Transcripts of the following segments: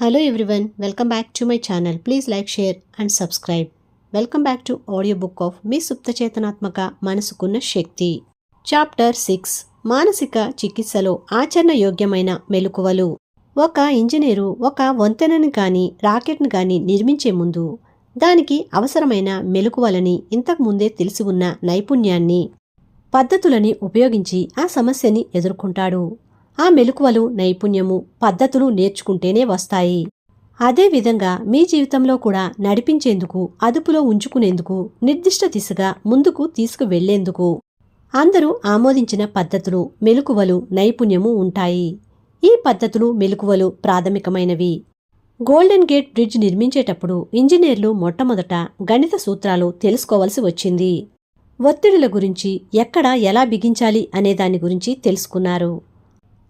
Hello everyone, welcome back to my channel. Please like, share and subscribe. Welcome back to audiobook of మీ సుప్త చేతనాత్మక మనసుకున్న శక్తి. Chapter 6 మానసిక చికిత్సలో ఆచరణ యోగ్యమైన మెలకువలు. ఒక ఇంజనీరు ఒక వంతెనని కానీ రాకెట్ని కానీ నిర్మించే ముందు దానికి అవసరమైన మెలకువలని ఇంతకుముందే తెలిసి ఉన్న నైపుణ్యాన్ని పద్ధతులని ఉపయోగించి ఆ సమస్యని ఎదుర్కొంటాడు. ఆ మెలకువలు, నైపుణ్యము, పద్ధతులు నేర్చుకుంటేనే వస్తాయి. అదేవిధంగా మీ జీవితంలో కూడా నడిపించేందుకు, అదుపులో ఉంచుకునేందుకు, నిర్దిష్ట దిశగా ముందుకు తీసుకువెళ్లేందుకు అందరూ ఆమోదించిన పద్ధతులు, మెలకువలు, నైపుణ్యము ఉంటాయి. ఈ పద్ధతులు, మెలకువలు ప్రాథమికమైనవి. గోల్డెన్ గేట్ బ్రిడ్జ్ నిర్మించేటప్పుడు ఇంజనీర్లు మొట్టమొదట గణిత సూత్రాలు తెలుసుకోవలసి వచ్చింది. ఒత్తిడుల గురించి, ఎక్కడ ఎలా బిగించాలి అనే దాని గురించి తెలుసుకున్నారు.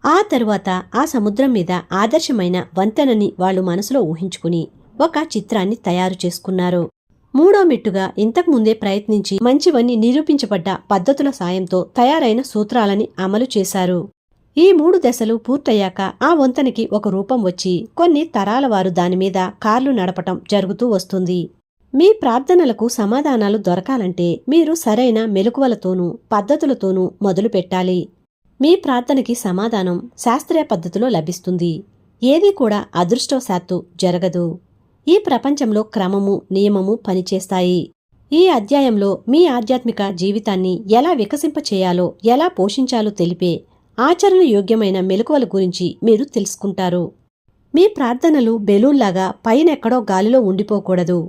ఆ తరువాత ఆ సముద్రం మీద ఆదర్శమైన వంతెనని వాళ్లు మనసులో ఊహించుకుని ఒక చిత్రాన్ని తయారు చేసుకున్నారు. మూడో మెట్టుగా ఇంతకుముందే ప్రయత్నించి మంచివన్నీ నిరూపించబడ్డ పద్ధతుల సాయంతో తయారైన సూత్రాలని అమలు చేశారు. ఈ 3 దశలు పూర్తయ్యాక ఆ వంతెనకి ఒక రూపం వచ్చి కొన్ని తరాల వారు దానిమీద కార్లు నడపటం జరుగుతూ వస్తుంది. మీ ప్రార్థనలకు సమాధానాలు దొరకాలంటే మీరు సరైన మెలకువలతోనూ పద్ధతులతోనూ మొదలుపెట్టాలి. మీ ప్రార్థనకి సమాధానం శాస్త్రీయ పద్ధతిలో లభిస్తుంది. ఏదీ కూడా అదృష్టవశాత్తు జరగదు. ఈ ప్రపంచంలో క్రమము, నియమము పనిచేస్తాయి. ఈ అధ్యాయంలో మీ ఆధ్యాత్మిక జీవితాన్ని ఎలా వికసింపచేయాలో, ఎలా పోషించాలో తెలిపే ఆచరణ యోగ్యమైన మెలకువల గురించి మీరు తెలుసుకుంటారు. మీ ప్రార్థనలు బెలూన్లాగా పైనెక్కడో గాలిలో ఉండిపోకూడదు.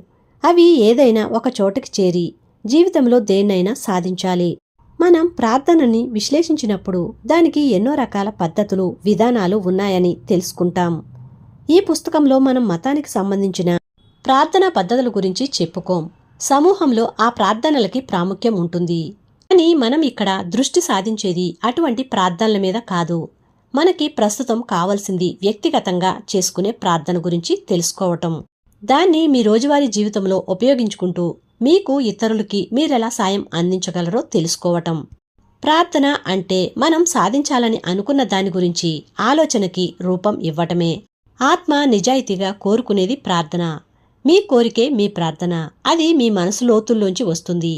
అవి ఏదైనా ఒక చోటకి చేరి జీవితంలో దేన్నైనా సాధించాలి. మనం ప్రార్థనని విశ్లేషించినప్పుడు దానికి ఎన్నో రకాల పద్ధతులు, విధానాలు ఉన్నాయని తెలుసుకుంటాం. ఈ పుస్తకంలో మనం మతానికి సంబంధించిన ప్రార్థనా పద్ధతుల గురించి చెప్పుకోం. సమూహంలో ఆ ప్రార్థనలకి ప్రాముఖ్యం ఉంటుంది. కానీ మనం ఇక్కడ దృష్టి సాధించేది అటువంటి ప్రార్థనల మీద కాదు. మనకి ప్రస్తుతం కావలసింది వ్యక్తిగతంగా చేసుకునే ప్రార్థన గురించి తెలుసుకోవటం. దాన్ని మీ రోజువారీ జీవితంలో ఉపయోగించుకుంటూ మీకు, ఇతరులకి మీరెలా సాయం అందించగలరో తెలుసుకోవటం. ప్రార్థన అంటే మనం సాధించాలని అనుకున్న దాని గురించి ఆలోచనకి రూపం ఇవ్వటమే. ఆత్మ నిజాయితీగా కోరుకునేది ప్రార్థన. మీ కోరికే మీ ప్రార్థన. అది మీ మనసు లోతుల్లోంచి వస్తుంది.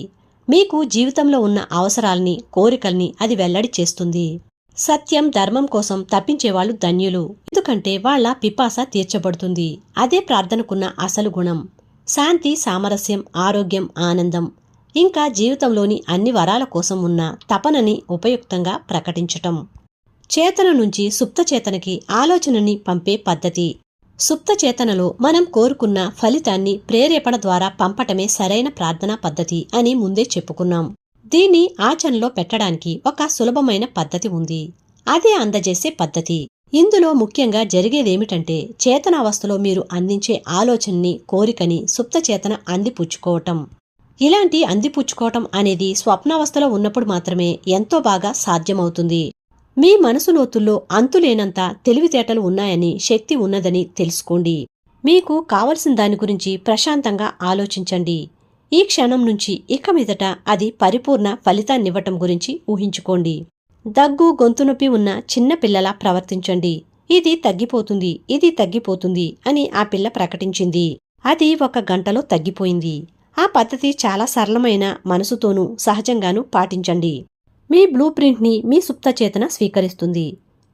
మీకు జీవితంలో ఉన్న అవసరాల్ని, కోరికల్ని అది వెల్లడి చేస్తుంది. సత్యం, ధర్మం కోసం తప్పించేవాళ్లు ధన్యులు. ఎందుకంటే వాళ్ల పిపాస తీర్చబడుతుంది. అదే ప్రార్థనకున్న అసలు గుణం. శాంతి, సామరస్యం, ఆరోగ్యం, ఆనందం, ఇంకా జీవితంలోని అన్ని వరాల కోసం ఉన్న తపనని ఉపయుక్తంగా ప్రకటించటం. చేతన నుంచి సుప్త చేతనకి ఆలోచనని పంపే పద్ధతి. సుప్త చేతనలో మనం కోరుకున్న ఫలితాన్ని ప్రేరేపణ ద్వారా పంపటమే సరైన ప్రార్థనా పద్ధతి అని ముందే చెప్పుకున్నాం. దీన్ని ఆచరణలో పెట్టడానికి ఒక సులభమైన పద్ధతి ఉంది. అదే అందజేసే పద్ధతి. ఇందులో ముఖ్యంగా జరిగేదేమిటంటే చేతనావస్థలో మీరు అందించే ఆలోచనని, కోరికని సుప్తచేతన అందిపుచ్చుకోవటం. ఇలాంటి అందిపుచ్చుకోవటం అనేది స్వప్నావస్థలో ఉన్నప్పుడు మాత్రమే ఎంతో బాగా సాధ్యమవుతుంది. మీ మనసు లోతుల్లో అంతులేనంత తెలివితేటలు ఉన్నాయని, శక్తి ఉన్నదని తెలుసుకోండి. మీకు కావలసిన దాని గురించి ప్రశాంతంగా ఆలోచించండి. ఈ క్షణం నుంచి ఇక మీదట అది పరిపూర్ణ ఫలితాన్నివ్వటం గురించి ఊహించుకోండి. దగ్గు, గొంతు నొప్పి ఉన్న చిన్న పిల్లలా ప్రవర్తించండి. ఇది తగ్గిపోతుంది, ఇది తగ్గిపోతుంది అని ఆ పిల్ల ప్రకటించింది. అది 1 గంటలో తగ్గిపోయింది. ఆ పద్ధతి చాలా సరళమైన మనసుతోనూ సహజంగానూ పాటించండి. మీ బ్లూ ప్రింట్ని మీ సుప్తచేతన స్వీకరిస్తుంది.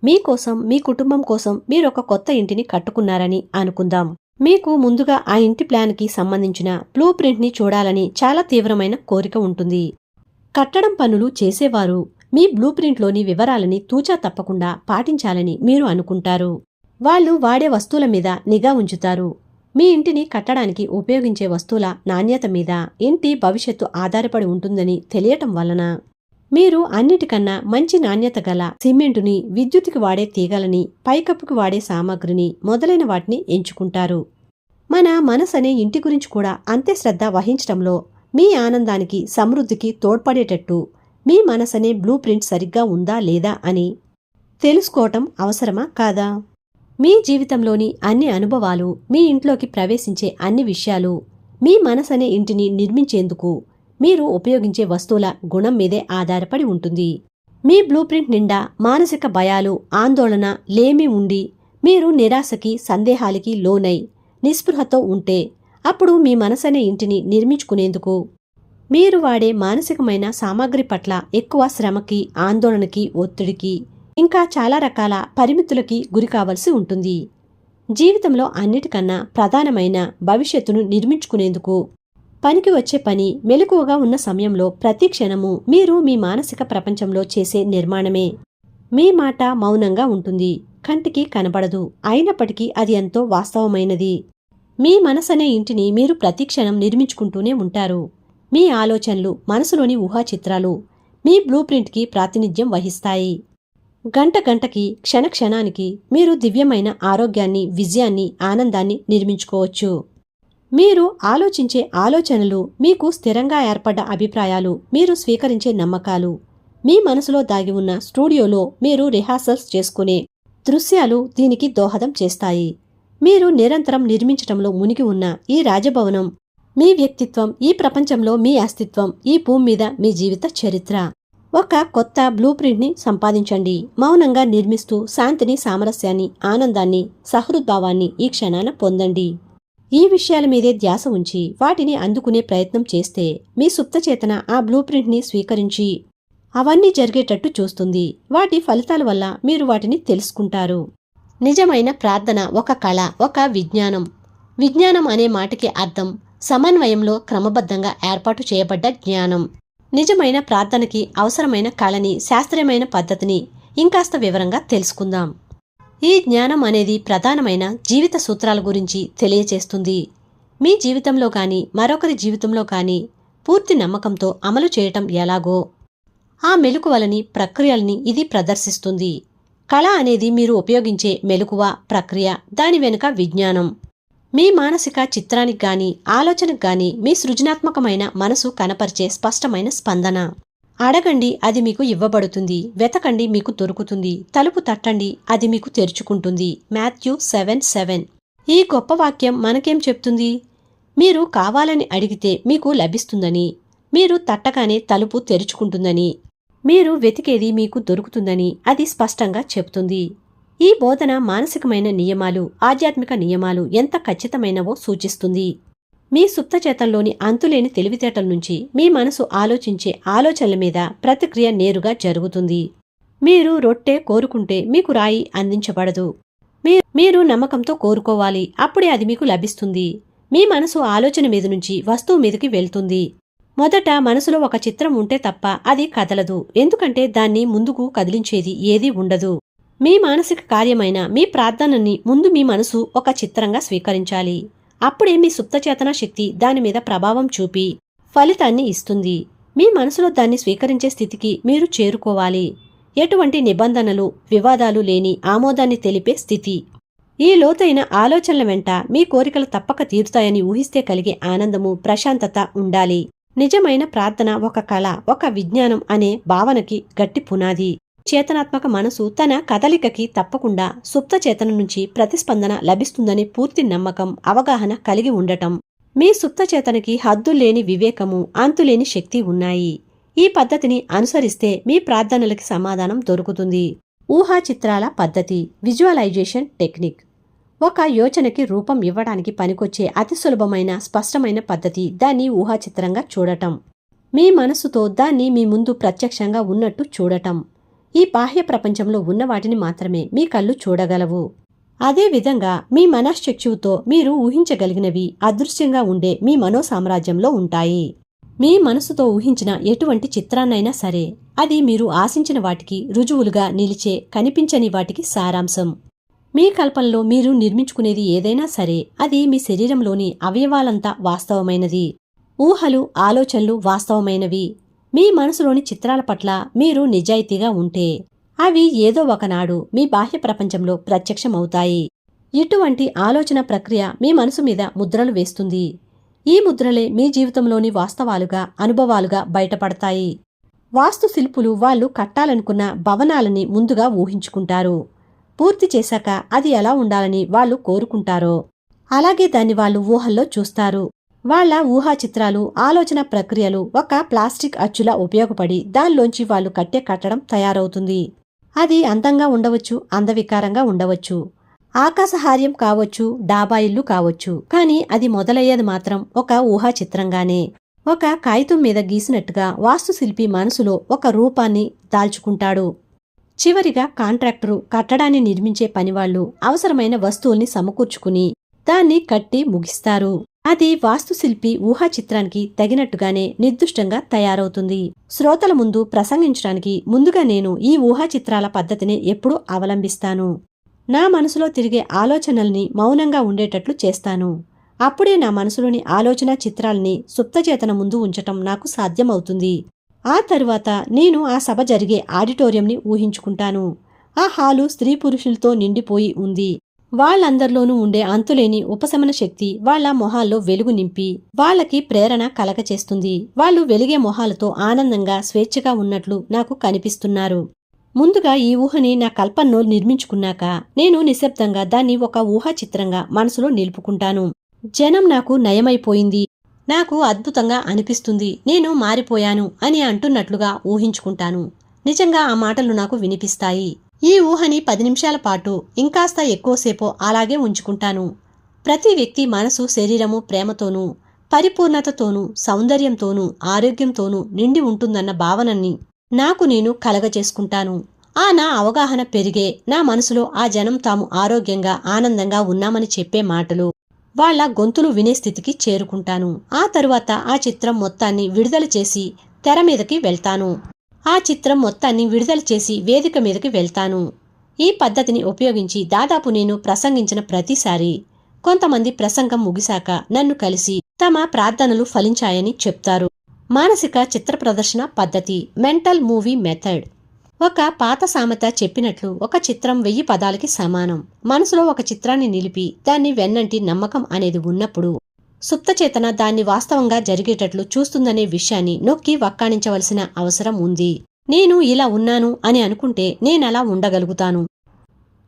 మీకోసం, మీ కుటుంబం కోసం మీరొక కొత్త ఇంటిని కట్టుకున్నారని అనుకుందాం. మీకు ముందుగా ఆ ఇంటి ప్లాన్కి సంబంధించిన బ్లూ ప్రింట్ని చూడాలని చాలా తీవ్రమైన కోరిక ఉంటుంది. కట్టడం పనులు చేసేవారు మీ బ్లూ ప్రింట్లోని వివరాలని తూచా తప్పకుండా పాటించాలని మీరు అనుకుంటారు. వాళ్లు వాడే వస్తువుల మీద నిఘా ఉంచుతారు. మీ ఇంటిని కట్టడానికి ఉపయోగించే వస్తువుల నాణ్యత మీద ఇంటి భవిష్యత్తు ఆధారపడి ఉంటుందని తెలియటం వలన మీరు అన్నిటికన్నా మంచి నాణ్యత గల సిమెంటుని, విద్యుత్తుకి వాడే తీగలని, పైకప్పుకి వాడే సామాగ్రిని మొదలైన వాటిని ఎంచుకుంటారు. మన మనసనే ఇంటి గురించి కూడా అంతే శ్రద్ధ వహించటంలో మీ ఆనందానికి, సమృద్ధికి తోడ్పడేటట్టు మీ మనసనే బ్లూ ప్రింట్ సరిగ్గా ఉందా లేదా అని తెలుసుకోవటం అవసరమా కాదా? మీ జీవితంలోని అన్ని అనుభవాలు, మీ ఇంట్లోకి ప్రవేశించే అన్ని విషయాలు మీ మనసనే ఇంటిని నిర్మించేందుకు మీరు ఉపయోగించే వస్తువుల గుణం మీదే ఆధారపడి ఉంటుంది. మీ బ్లూ ప్రింట్ నిండా మానసిక భయాలు, ఆందోళన, లేమి ఉండి మీరు నిరాశకి, సందేహాలకి లోనై నిస్పృహతో ఉంటే అప్పుడు మీ మనసనే ఇంటిని నిర్మించుకునేందుకు మీరు వాడే మానసికమైన సామాగ్రి పట్ల ఎక్కువ శ్రమకి, ఆందోళనకి, ఒత్తిడికి, ఇంకా చాలా రకాల పరిమితులకి గురి కావలసి ఉంటుంది. జీవితంలో అన్నిటికన్నా ప్రధానమైన భవిష్యత్తును నిర్మించుకునేందుకు పనికి వచ్చే పని మెలకువగా ఉన్న సమయంలో ప్రతి క్షణము మీరు మీ మానసిక ప్రపంచంలో చేసే నిర్మాణమే. మీ మాట మౌనంగా ఉంటుంది, కంటికి కనబడదు, అయినప్పటికీ అది ఎంతో వాస్తవమైనది. మీ మనసనే ఇంటిని మీరు ప్రతి క్షణం నిర్మించుకుంటూనే ఉంటారు. మీ ఆలోచనలు, మనసులోని ఊహాచిత్రాలు మీ బ్లూ ప్రింట్కి ప్రాతినిధ్యం వహిస్తాయి. గంట గంటకి, క్షణ క్షణానికి మీరు దివ్యమైన ఆరోగ్యాన్ని, విజయాన్ని, ఆనందాన్ని నిర్మించుకోవచ్చు. మీరు ఆలోచించే ఆలోచనలు, మీకు స్థిరంగా ఏర్పడ్డ అభిప్రాయాలు, మీరు స్వీకరించే నమ్మకాలు, మీ మనసులో దాగి ఉన్న స్టూడియోలో మీరు రిహార్సల్స్ చేసుకునే దృశ్యాలు దీనికి దోహదం చేస్తాయి. మీరు నిరంతరం నిర్మించటంలో మునిగి ఉన్న ఈ రాజభవనం మీ వ్యక్తిత్వం, ఈ ప్రపంచంలో మీ అస్తిత్వం, ఈ భూమి మీద మీ జీవిత చరిత్ర. ఒక కొత్త బ్లూ ప్రింట్ని సంపాదించండి. మౌనంగా నిర్మిస్తూ శాంతిని, సామరస్యాన్ని, ఆనందాన్ని, సహృద్భావాన్ని ఈ క్షణాన పొందండి. ఈ విషయాల మీదే ధ్యాస ఉంచి వాటిని అందుకునే ప్రయత్నం చేస్తే మీ సుప్తచేతన ఆ బ్లూ ప్రింట్ని స్వీకరించి అవన్నీ జరిగేటట్టు చూస్తుంది. వాటి ఫలితాల వల్ల మీరు వాటిని తెలుసుకుంటారు. నిజమైన ప్రార్థన ఒక కళ, ఒక విజ్ఞానం. విజ్ఞానం అనే మాటకి అర్థం సమన్వయంలో క్రమబద్ధంగా ఏర్పాటు చేయబడ్డ జ్ఞానం. నిజమైన ప్రార్థనకి అవసరమైన కళని, శాస్త్రీయమైన పద్ధతిని ఇంకాస్త వివరంగా తెలుసుకుందాం. ఈ జ్ఞానం అనేది ప్రధానమైన జీవిత సూత్రాల గురించి తెలియచేస్తుంది. మీ జీవితంలో కానీ, మరొకరి జీవితంలో కానీ పూర్తి నమ్మకంతో అమలు చేయటం ఎలాగో ఆ మెలకువలని, ప్రక్రియలని ఇది ప్రదర్శిస్తుంది. కళ అనేది మీరు ఉపయోగించే మెలకువ, ప్రక్రియ, దాని వెనుక విజ్ఞానం. మీ మానసిక చిత్రానికి గాని, ఆలోచనకు గాని మీ సృజనాత్మకమైన మనసు కనపరిచే స్పష్టమైన స్పందన. అడగండి, అది మీకు ఇవ్వబడుతుంది. వెతకండి, మీకు దొరుకుతుంది. తలుపు తట్టండి, అది మీకు తెరుచుకుంటుంది. మాథ్యూ 7:7. ఈ గొప్ప వాక్యం మనకేం చెప్తుంది? మీరు కావాలని అడిగితే మీకు లభిస్తుందని, మీరు తట్టగానే తలుపు తెరుచుకుంటుందని, మీరు వెతికేది మీకు దొరుకుతుందని అది స్పష్టంగా చెప్తుంది. ఈ బోధన మానసికమైన నియమాలు, ఆధ్యాత్మిక నియమాలు ఎంత ఖచ్చితమైనవో సూచిస్తుంది. మీ సుప్తచేతంలోని అంతులేని తెలివితేటల నుంచి మీ మనసు ఆలోచించే ఆలోచనల మీద ప్రతిక్రియ నేరుగా జరుగుతుంది. మీరు రొట్టె కోరుకుంటే మీకు రాయి అందించబడదు. మీరు నమ్మకంతో కోరుకోవాలి, అప్పుడే అది మీకు లభిస్తుంది. మీ మనసు ఆలోచన మీద నుంచి వస్తువు మీదకి వెళ్తుంది. మొదట మనసులో ఒక చిత్రం ఉంటే తప్ప అది కదలదు, ఎందుకంటే దాన్ని ముందుకు కదిలించేది ఏదీ ఉండదు. మీ మానసిక కార్యమైన మీ ప్రార్థనని ముందు మీ మనసు ఒక చిత్రంగా స్వీకరించాలి. అప్పుడే మీ సుప్తచేతన శక్తి దాని మీద ప్రభావం చూపి ఫలితాన్ని ఇస్తుంది. మీ మనసులో దాన్ని స్వీకరించే స్థితికి మీరు చేరుకోవాలి. ఎటువంటి నిబంధనలు, వివాదాలు లేని ఆమోదాన్ని తెలిపే స్థితి. ఈ లోతైన ఆలోచనల వెంట మీ కోరికలు తప్పక తీరుతాయని ఊహిస్తే కలిగే ఆనందము, ప్రశాంతత ఉండాలి. నిజమైన ప్రార్థన ఒక కళ, ఒక విజ్ఞానం అనే భావనకి గట్టి పునాది. చేతనాత్మక మనసు తన కదలికకి తప్పకుండా సుప్త చేతన నుంచి ప్రతిస్పందన లభిస్తుందని పూర్తి నమ్మకం, అవగాహన కలిగి ఉండటం. మీ సుప్త చేతనకి హద్దులేని వివేకము, అంతులేని శక్తి ఉన్నాయి. ఈ పద్ధతిని అనుసరిస్తే మీ ప్రార్థనలకి సమాధానం దొరుకుతుంది. ఊహా చిత్రాల పద్ధతి, విజువలైజేషన్ టెక్నిక్. ఒక యోచనకి రూపం ఇవ్వడానికి పనికొచ్చే అతి సులభమైన, స్పష్టమైన పద్ధతి దాన్ని ఊహాచిత్రంగా చూడటం. మీ మనసుతో దాన్ని మీ ముందు ప్రత్యక్షంగా ఉన్నట్టు చూడటం. ఈ బాహ్య ప్రపంచంలో ఉన్న వాటిని మాత్రమే మీ కళ్ళు చూడగలవు. అదేవిధంగా మీ మనశ్చక్షువుతో మీరు ఊహించగలిగినవి అదృశ్యంగా ఉండే మీ మనోసామ్రాజ్యంలో ఉంటాయి. మీ మనసుతో ఊహించిన ఎటువంటి చిత్రాన్నైనా సరే అది మీరు ఆశించిన వాటికి రుజువులుగా నిలిచే, కనిపించని వాటికి సారాంశం. మీ కల్పనలో మీరు నిర్మించుకునేది ఏదైనా సరే అది మీ శరీరంలోని అవయవాలంతా వాస్తవమైనది. ఊహలు, ఆలోచనలు వాస్తవమైనవి. మీ మనసులోని చిత్రాల పట్ల మీరు నిజాయితీగా ఉంటే అవి ఏదో ఒకనాడు మీ బాహ్య ప్రపంచంలో ప్రత్యక్షమవుతాయి. ఇటువంటి ఆలోచన ప్రక్రియ మీ మనసు మీద ముద్రలు వేస్తుంది. ఈ ముద్రలే మీ జీవితంలోని వాస్తవాలుగా, అనుభవాలుగా బయటపడతాయి. వాస్తు శిల్పులు వాళ్ళు కట్టాలనుకున్న భవనాలని ముందుగా ఊహించుకుంటారు. పూర్తి చేశాక అది ఎలా ఉండాలని వాళ్ళు కోరుకుంటారో అలాగే దాన్ని వాళ్ళు ఊహల్లో చూస్తారు. వాళ్ళ ఊహా చిత్రాలు, ఆలోచన ప్రక్రియలు ఒక ప్లాస్టిక్ అచ్చులా ఉపయోగపడి దానిలోంచి వాళ్ళు కట్టే కట్టడం తయారవుతుంది. అది అందంగా ఉండవచ్చు, అందవికారంగా ఉండవచ్చు. ఆకాశహార్యం కావచ్చు, డాబా ఇల్లు కావచ్చు, కానీ అది మొదలయ్యేది మాత్రం ఒక ఊహా చిత్రంగానే. ఒక కాగితం మీద గీసినట్టుగా వాస్తుశిల్పి మనసులో ఒక రూపాన్ని దాల్చుకుంటాడు. చివరిగా కాంట్రాక్టరు కట్టడాన్ని నిర్మించే పనివాళ్లు అవసరమైన వస్తువుల్ని సమకూర్చుకుని దాన్ని కట్టి ముగిస్తారు. అది వాస్తుశిల్పి ఊహా చిత్రానికి తగినట్టుగానే నిర్దిష్టంగా తయారవుతుంది. శ్రోతల ముందు ప్రసంగించడానికి ముందుగా నేను ఈ ఊహా చిత్రాల పద్ధతిని ఎప్పుడూ అవలంబిస్తాను. నా మనసులో తిరిగే ఆలోచనల్ని మౌనంగా ఉండేటట్లు చేస్తాను. అప్పుడే నా మనసులోని ఆలోచన చిత్రాల్ని సుప్తచేతన ముందు ఉంచటం నాకు సాధ్యమవుతుంది. ఆ తరువాత నేను ఆ సభ జరిగే ఆడిటోరియంని ఊహించుకుంటాను. ఆ హాలు స్త్రీ పురుషులతో నిండిపోయి ఉంది. వాళ్లందరిలోనూ ఉండే అంతులేని ఉపశమన శక్తి వాళ్ల మొహాల్లో వెలుగు నింపి వాళ్లకి ప్రేరణ కలగచేస్తుంది. వాళ్లు వెలిగే మొహాలతో ఆనందంగా స్వేచ్ఛగా ఉన్నట్లు నాకు కనిపిస్తున్నారు. ముందుగా ఈ ఊహని నా కల్పనలో నిర్మించుకున్నాక నేను నిశ్శబ్దంగా దాన్ని ఒక ఊహా చిత్రంగా మనసులో నిలుపుకుంటాను. జనం నాకు నయమైపోయింది, నాకు అద్భుతంగా అనిపిస్తుంది, నేను మారిపోయాను అని అంటున్నట్లుగా ఊహించుకుంటాను. నిజంగా ఆ మాటలు నాకు వినిపిస్తాయి. ఈ ఊహని 10 నిమిషాల పాటు ఇంకాస్త ఎక్కువసేపో అలాగే ఉంచుకుంటాను. ప్రతి వ్యక్తి మనసు శరీరము ప్రేమతోనూ, పరిపూర్ణతతోనూ, సౌందర్యంతోనూ, ఆరోగ్యంతోనూ నిండి ఉంటుందన్న భావనని నాకు నేను కలగచేసుకుంటాను. నా అవగాహన పెరిగే నా మనసులో ఆ జనం తాము ఆరోగ్యంగా ఆనందంగా ఉన్నామని చెప్పే మాటలు వాళ్ల గొంతులు వినే స్థితికి చేరుకుంటాను. ఆ తరువాత ఆ చిత్రం మొత్తాన్ని విడుదల చేసి తెర మీదకి వెళ్తాను. వేదిక మీదకి వెళ్తాను. ఈ పద్ధతిని ఉపయోగించి దాదాపు నేను ప్రసంగించిన ప్రతిసారి కొంతమంది ప్రసంగం ముగిశాక నన్ను కలిసి తమ ప్రార్థనలు ఫలించాయని చెప్తారు. మానసిక చిత్ర ప్రదర్శన పద్ధతి, మెంటల్ మూవీ మెథడ్. ఒక పాత సామెత చెప్పినట్లు ఒక చిత్రం 1000 పదాలకి సమానం. మనసులో ఒక చిత్రాన్ని నిలిపి దాన్ని వెన్నంటి నమ్మకం అనేది ఉన్నప్పుడు సుప్తచేతన దాన్ని వాస్తవంగా జరిగేటట్లు చూస్తుందనే విషయాన్ని నొక్కి వక్కాణించవలసిన అవసరం ఉంది. నేను ఇలా ఉన్నాను అని అనుకుంటే నేనలా ఉండగలుగుతాను.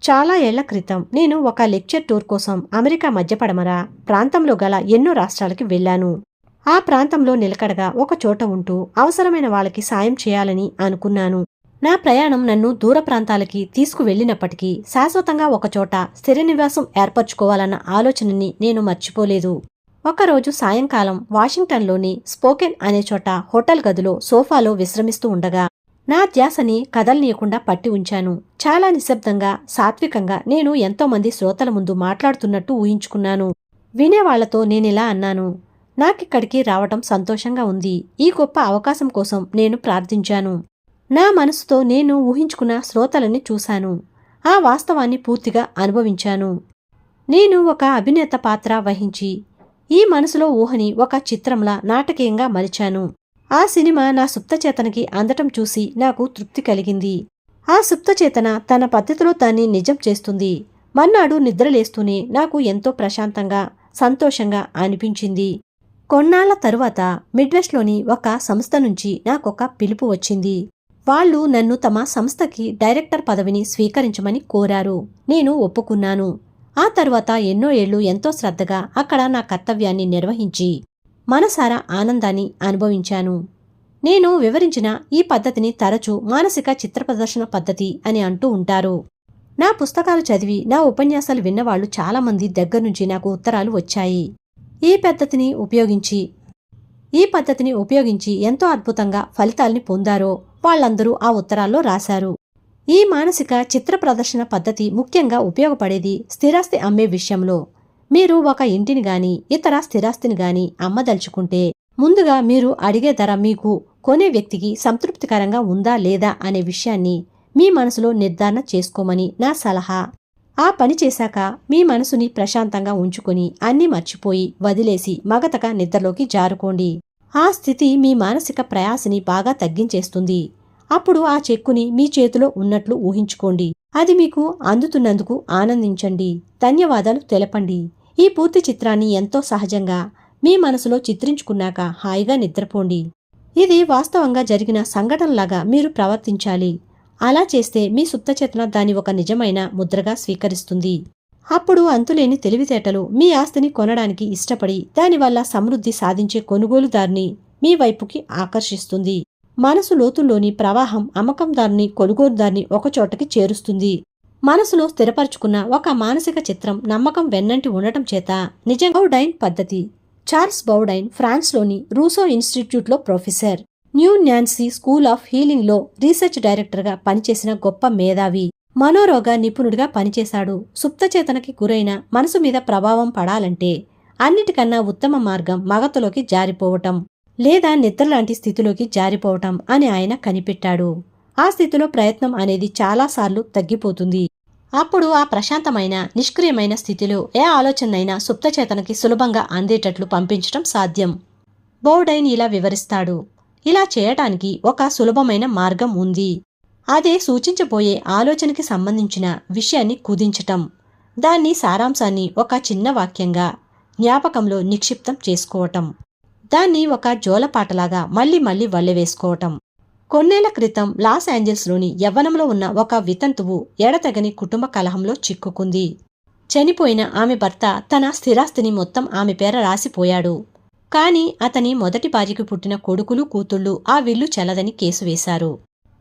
చాలా ఏళ్ల క్రితం నేను ఒక లెక్చర్ టూర్ కోసం అమెరికా మధ్యపడమర ప్రాంతంలో గల ఎన్నో రాష్ట్రాలకి వెళ్లాను. ఆ ప్రాంతంలో నిలకడగా ఒక చోట ఉంటూ అవసరమైన వాళ్ళకి సాయం చేయాలని అనుకున్నాను. నా ప్రయాణం నన్ను దూర ప్రాంతాలకి తీసుకువెళ్లినప్పటికీ శాశ్వతంగా ఒకచోట స్థిర నివాసం ఏర్పరచుకోవాలన్న ఆలోచనని నేను మర్చిపోలేదు. ఒకరోజు సాయంకాలం వాషింగ్టన్లోని స్పోకెన్ అనే చోట హోటల్ గదిలో సోఫాలో విశ్రమిస్తూ ఉండగా నా ధ్యాసని కదల్నీయకుండా పట్టి ఉంచాను. చాలా నిశ్శబ్దంగా, సాత్వికంగా నేను ఎంతోమంది శ్రోతల ముందు మాట్లాడుతున్నట్టు ఊహించుకున్నాను. వినేవాళ్లతో నేనిలా అన్నాను, నాకిక్కడికి రావటం సంతోషంగా ఉంది. ఈ గొప్ప అవకాశం కోసం నేను ప్రార్థించాను. నా మనసుతో నేను ఊహించుకున్న శ్రోతలని చూశాను. ఆ వాస్తవాన్ని పూర్తిగా అనుభవించాను. నేను ఒక అభినేత పాత్ర వహించి ఈ మనసులో ఊహని ఒక చిత్రంలా నాటకీయంగా మలిచాను. ఆ సినిమా నా సుప్తచేతనకి అందటం చూసి నాకు తృప్తి కలిగింది. ఆ సుప్తచేతన తన పద్ధతిలో దాన్ని నిజం చేస్తుంది. మర్నాడు నిద్రలేస్తూనే నాకు ఎంతో ప్రశాంతంగా, సంతోషంగా అనిపించింది. కొన్నాళ్ల తరువాత మిడ్వెస్ట్లోని ఒక సంస్థ నుంచి నాకొక పిలుపు వచ్చింది. వాళ్లు నన్ను తమ సంస్థకి డైరెక్టర్ పదవిని స్వీకరించమని కోరారు. నేను ఒప్పుకున్నాను. ఆ తరువాత ఎన్నో ఏళ్లు ఎంతో శ్రద్ధగా అక్కడ నా కర్తవ్యాన్ని నిర్వహించి మనసారా ఆనందాన్ని అనుభవించాను. నేను వివరించిన ఈ పద్ధతిని తరచూ మానసిక చిత్ర ప్రదర్శన పద్ధతి అని అంటూ ఉంటారు. నా పుస్తకాలు చదివి నా ఉపన్యాసాలు విన్నవాళ్లు చాలామంది దగ్గర్నుంచి నాకు ఉత్తరాలు వచ్చాయి. ఈ పద్ధతిని ఉపయోగించి ఎంతో అద్భుతంగా ఫలితాల్ని పొందారో వాళ్లందరూ ఆ ఉత్తరాల్లో రాశారు. ఈ మానసిక చిత్ర ప్రదర్శన పద్ధతి ముఖ్యంగా ఉపయోగపడేది స్థిరాస్తి అమ్మే విషయంలో. మీరు ఒక ఇంటిని గాని ఇతర స్థిరాస్తిని గాని అమ్మదలుచుకుంటే ముందుగా మీరు అడిగే ధర మీకు కొనే వ్యక్తికి సంతృప్తికరంగా ఉందా లేదా అనే విషయాన్ని మీ మనసులో నిర్ధారణ చేసుకోమని నా సలహా. ఆ పని చేశాక మీ మనసుని ప్రశాంతంగా ఉంచుకొని అన్నీ మర్చిపోయి వదిలేసి మగతగా నిద్రలోకి జారుకోండి. ఆ స్థితి మీ మానసిక ప్రయాసని బాగా తగ్గించేస్తుంది. అప్పుడు ఆ చెక్కుని మీ చేతిలో ఉన్నట్లు ఊహించుకోండి. అది మీకు అందుతున్నందుకు ఆనందించండి, ధన్యవాదాలు తెలపండి. ఈ పూర్తి చిత్రాన్ని ఎంతో సహజంగా మీ మనసులో చిత్రించుకున్నాక హాయిగా నిద్రపోండి. ఇది వాస్తవంగా జరిగిన సంఘటనలాగా మీరు ప్రవర్తించాలి. అలా చేస్తే మీ సుప్తచేతన దాని ఒక నిజమైన ముద్రగా స్వీకరిస్తుంది. అప్పుడు అంతులేని తెలివితేటలు మీ ఆస్తిని కొనడానికి ఇష్టపడి దానివల్ల సమృద్ధి సాధించే కొనుగోలుదారుని మీ వైపుకి ఆకర్షిస్తుంది. మనసు లోతుల్లోని ప్రవాహం అమ్మకందారుని కొనుగోలుదారుని ఒకచోటకి చేరుస్తుంది. మనసులో స్థిరపరుచుకున్న ఒక మానసిక చిత్రం నమ్మకం వెన్నంటి ఉండటం చేత నిజం. బౌడైన్ పద్ధతి. చార్ల్స్ బౌడైన్ ఫ్రాన్స్లోని రూసో ఇన్స్టిట్యూట్లో professor, New Nancy School of హీలింగ్లో రీసెర్చ్ డైరెక్టర్గా పనిచేసిన గొప్ప మేధావి, మనోరోగ నిపుణుడిగా పనిచేశాడు. సుప్తచేతనకి గురైన మనసు మీద ప్రభావం పడాలంటే అన్నిటికన్నా ఉత్తమ మార్గం మగతలోకి జారిపోవటం లేదా నిద్రలాంటి స్థితిలోకి జారిపోవటం అని ఆయన కనిపెట్టాడు. ఆ స్థితిలో ప్రయత్నం అనేది చాలాసార్లు తగ్గిపోతుంది. అప్పుడు ఆ ప్రశాంతమైన నిష్క్రియమైన స్థితిలో ఏ ఆలోచనైనా సుప్తచేతనకి సులభంగా అందేటట్లు పంపించటం సాధ్యం. బౌడైన్ ఇలా వివరిస్తాడు. ఇలా చేయటానికి ఒక సులభమైన మార్గం ఉంది. అదే సూచించబోయే ఆలోచనకి సంబంధించిన విషయాన్ని కుదించటం, దాన్ని సారాంశాన్ని ఒక చిన్న వాక్యంగా జ్ఞాపకంలో నిక్షిప్తం చేసుకోవటం, దాన్ని ఒక జోలపాటలాగా మళ్లీ మళ్లీ వల్లెవేసుకోవటం. కొన్నేళ్ల క్రితం లాస్ ఏంజల్స్లోని యవ్వనంలో ఉన్న ఒక వితంతువు ఎడతెగని కుటుంబ కలహంలో చిక్కుకుంది. చనిపోయిన ఆమె భర్త తన స్థిరాస్తిని మొత్తం ఆమె పేర రాసిపోయాడు. కాని అతని మొదటి భార్యకు పుట్టిన కొడుకులు కూతుళ్లు ఆ విల్లు చెల్లదని కేసు వేశారు.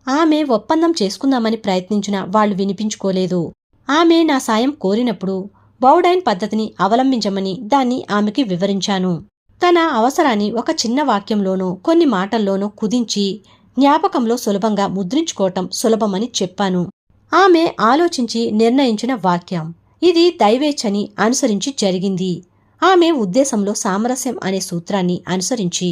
ఆమె ఒప్పందం చేసుకుందామని ప్రయత్నించినా వాళ్లు వినిపించుకోలేదు. ఆమె నా సాయం కోరినప్పుడు బౌడైన్ పద్ధతిని అవలంబించమని దాన్ని ఆమెకి వివరించాను. తన అవసరాన్ని ఒక చిన్న వాక్యంలోనో కొన్ని మాటల్లోనో కుదించి జ్ఞాపకంలో సులభంగా ముద్రించుకోవటం సులభమని చెప్పాను. ఆమె ఆలోచించి నిర్ణయించిన వాక్యం ఇది దైవేచ్ఛని అనుసరించి జరిగింది. ఆమె ఉద్దేశంలో సామరస్యం అనే సూత్రాన్ని అనుసరించి.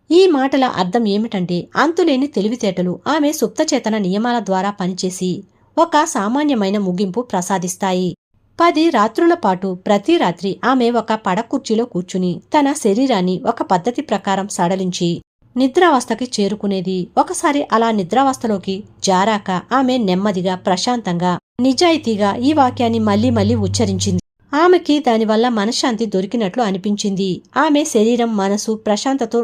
ఈ మాటల అర్థం ఏమిటంటే అంతులేని తెలివితేటలు ఆమె సుప్తచేతన నియమాల ద్వారా పనిచేసి ఒక సామాన్యమైన ముగింపు ప్రసాదిస్తాయి. 10 రాత్రుల పాటు ప్రతి రాత్రి ఆమె ఒక పడకుర్చీలో కూర్చుని తన శరీరాన్ని ఒక పద్ధతి ప్రకారం సడలించి నిద్రావస్థకి చేరుకునేది. ఒకసారి అలా నిద్రావస్థలోకి జారాక ఆమె నెమ్మదిగా ప్రశాంతంగా నిజాయితీగా ఈ వాక్యాన్ని మళ్లీ మళ్లీ ఉచ్చరించింది. ఆమెకి దానివల్ల మనశ్శాంతి దొరికినట్లు అనిపించింది. ఆమె శరీరం మనసు ప్రశాంతతో